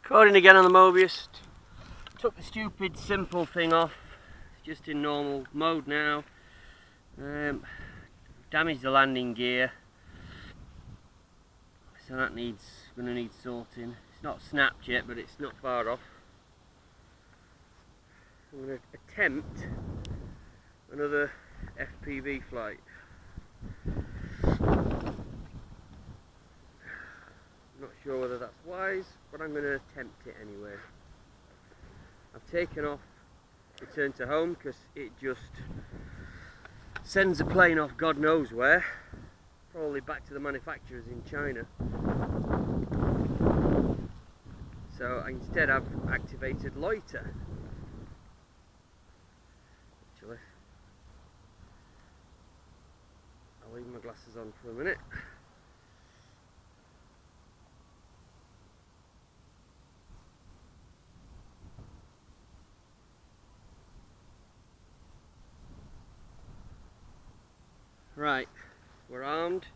Recording again on the Mobius. Took the stupid simple thing off. It's just in normal mode now. Damaged the landing gear, so that gonna need sorting. It's not snapped yet, but it's not far off. I'm gonna attempt another FPV flight. Not sure whether that's wise, but I'm going to attempt it anyway. I've taken off, returned to home because it just sends a plane off God knows where, probably back to the manufacturers in China. So instead I've activated loiter. Actually, I'll leave my glasses on for a minute. Right, we're armed.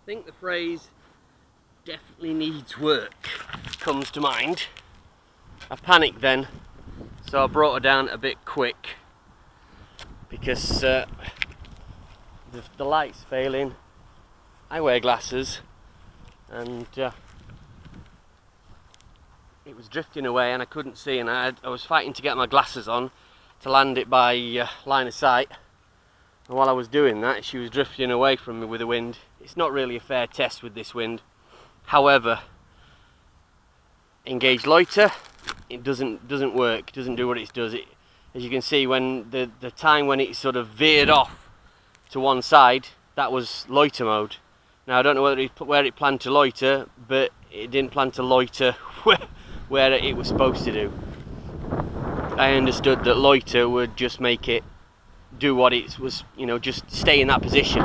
think the phrase "definitely needs work" comes to mind. I panicked then, so I brought her down a bit quick because the light's failing. I wear glasses, and it was drifting away and I couldn't see, and I was fighting to get my glasses on to land it by line of sight, and while I was doing that she was drifting away from me with the wind. It's not really a fair test with this wind. However, engage loiter, it doesn't work, doesn't do what it does. As you can see, when the time when it sort of veered off to one side, that was loiter mode. Now I don't know where it planned to loiter, but it didn't plan to loiter where it was supposed to do. I understood that loiter would just make it do what it was, you know, just stay in that position,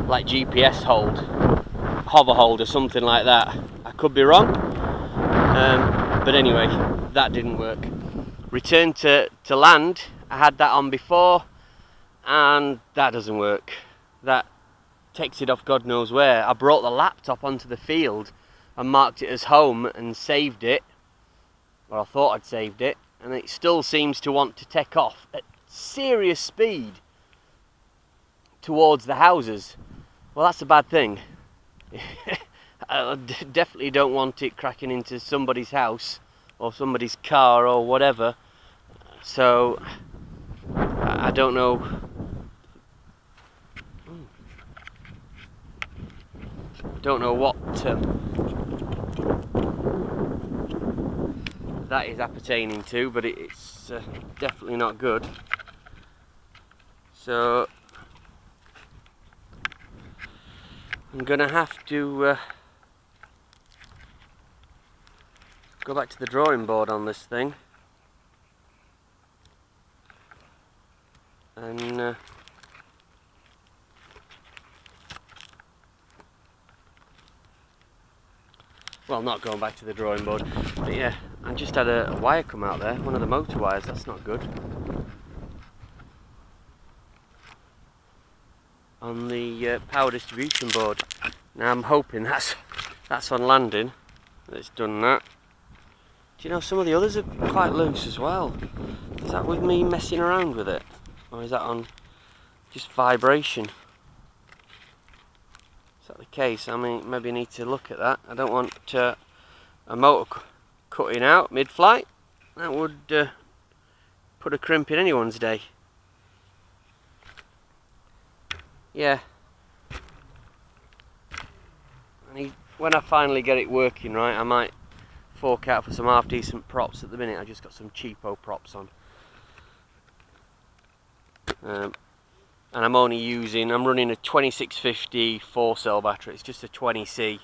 like GPS hold, hover hold or something like that. I could be wrong, but anyway, that didn't work. Return to land, I had that on before, and that doesn't work. That takes it off God knows where. I brought the laptop onto the field and marked it as home and saved it, or I thought I'd saved it, and it still seems to want to take off at serious speed towards the houses. Well, that's a bad thing. I definitely don't want it cracking into somebody's house or somebody's car or whatever, so I don't know. Don't know what that is appertaining to, but it's definitely not good. So I'm gonna have to go back to the drawing board on this thing and well, not going back to the drawing board, but yeah, I just had a wire come out there, one of the motor wires. That's not good. On the power distribution board. Now I'm hoping that's on landing, that it's done that. Do you know, some of the others are quite loose as well. Is that with me messing around with it, or is that on just vibration? Is that the case? I mean, maybe I need to look at that. I don't want a motor cutting out mid-flight. That would put a crimp in anyone's day. Yeah. When I finally get it working right, I might fork out for some half decent props. At the minute I just got some cheapo props on. And I'm running a 2650 4-cell battery. It's just a 20C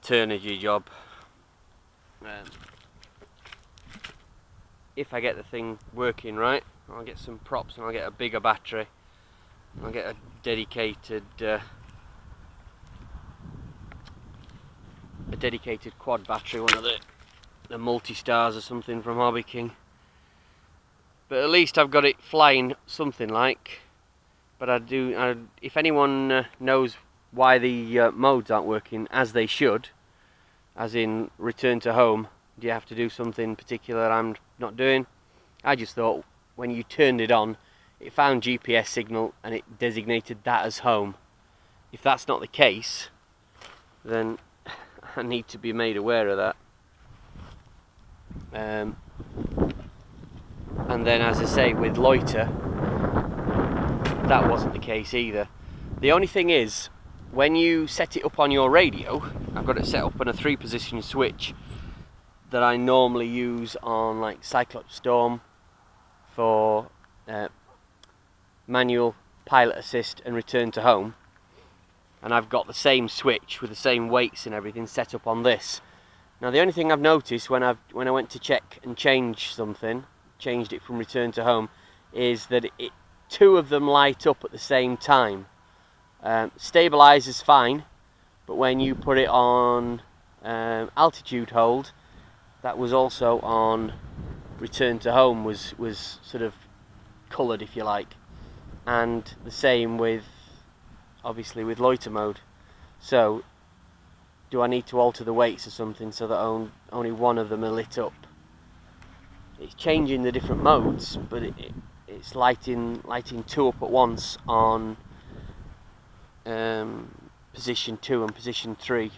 Turnigy job. If I get the thing working right, I'll get some props and I'll get a bigger battery. I'll get a dedicated quad battery, one of the multi-stars or something from Hobby King. But at least I've got it flying something like. But if anyone knows why the modes aren't working as they should, as in return to home, do you have to do something particular I'm not doing? I just thought when you turned it on, it found GPS signal and it designated that as home. If that's not the case, then I need to be made aware of that. And then, as I say, with loiter, that wasn't the case either. The only thing is, when you set it up on your radio, I've got it set up on a 3-position switch that I normally use on like Cyclops Storm for manual pilot assist and return to home, and I've got the same switch with the same weights and everything set up on this. Now the only thing I've noticed when I went to check and changed it from return to home, is that two of them light up at the same time. Stabilizer's fine, but when you put it on altitude hold, that was also on return to home, was sort of coloured, if you like, and the same with obviously with loiter mode. So do I need to alter the weights or something so that only one of them are lit up? It's changing the different modes, but it's lighting 2 up at once on position 2 and position 3.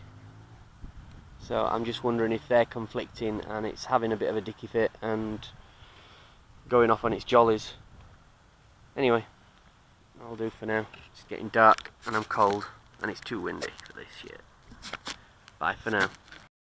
So I'm just wondering if they're conflicting and it's having a bit of a dicky fit and going off on its jollies. Anyway, that'll do for now. It's getting dark and I'm cold and it's too windy for this shit. Bye for now.